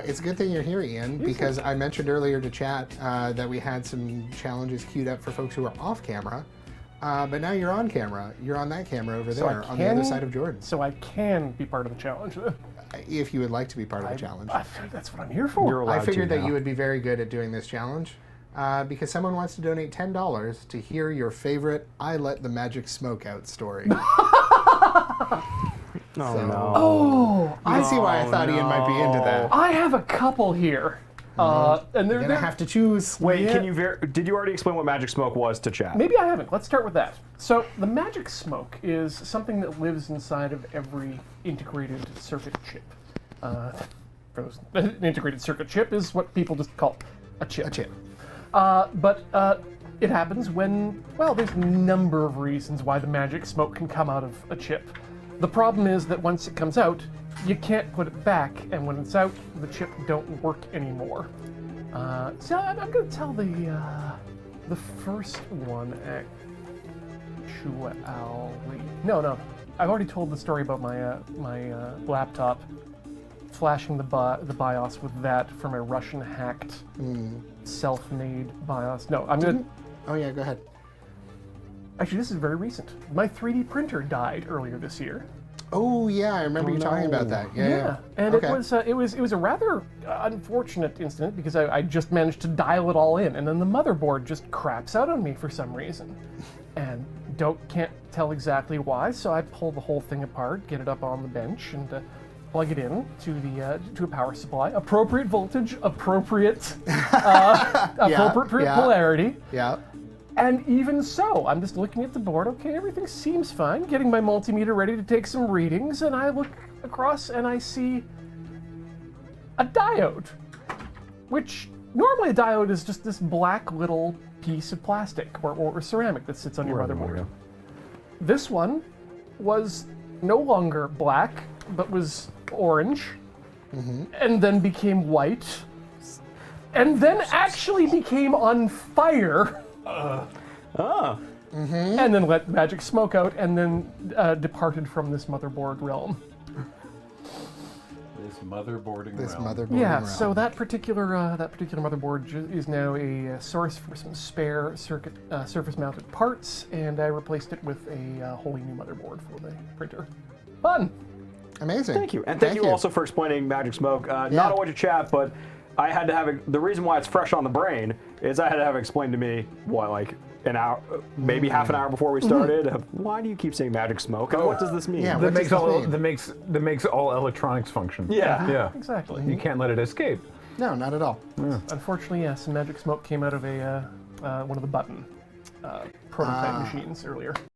it's a good thing you're here, Ian, because I mentioned earlier to chat that we had some challenges queued up for folks who are off camera. But now you're on camera. You're on that camera over there on the other side of Jordan. So I can be part of the challenge. If you would like to be part of the challenge. I feel like that's what I'm here for. I figured that you would be very good at doing this challenge because someone wants to donate $10 to hear your favorite I Let the Magic Smoke Out story. Oh, I see why I thought Ian might be into that. I have a couple here. And You're gonna have to choose. Wait, can you did you already explain what magic smoke was to chat? Maybe I haven't. Let's start with that. So the magic smoke is something that lives inside of every integrated circuit chip. An integrated circuit chip is what people just call a chip. A chip. But it happens when, well, there's a number of reasons why the magic smoke can come out of a chip. The problem is that once it comes out, you can't put it back, and when it's out, the chip don't work anymore. So I'm going to tell the first one actually. No, I've already told the story about my laptop flashing the BIOS with that from a Russian-hacked, self-made BIOS. No, I'm going to... Oh yeah, go ahead. Actually, this is very recent. My 3D printer died earlier this year. Oh yeah, I remember you talking about that. Yeah. And it was a rather unfortunate incident because I just managed to dial it all in, and then the motherboard just craps out on me for some reason, and can't tell exactly why. So I pull the whole thing apart, get it up on the bench, and plug it in to a power supply, appropriate voltage, appropriate polarity. Yeah. And even so, I'm just looking at the board. Okay, everything seems fine. Getting my multimeter ready to take some readings, and I look across and I see a diode, which normally a diode is just this black little piece of plastic or ceramic that sits on your motherboard. This one was no longer black, but was orange, and then became white, and then actually became on fire. And then let magic smoke out, and then departed from this motherboard realm. This motherboarding realm. So that particular motherboard is now a source for some spare surface-mounted parts, and I replaced it with a wholly new motherboard for the printer. Fun. Amazing. Thank you, and thank you also for explaining magic smoke. Not only to chat, but I had to have it. The reason why it's fresh on the brain is I had to have it explained to me like an hour, maybe half an hour before we started. Why do you keep saying magic smoke? And what does this mean? Yeah, that makes all electronics function. Yeah. Exactly. You can't let it escape. No, not at all. Yeah. Unfortunately, yes, magic smoke came out of one of the button prototype machines earlier.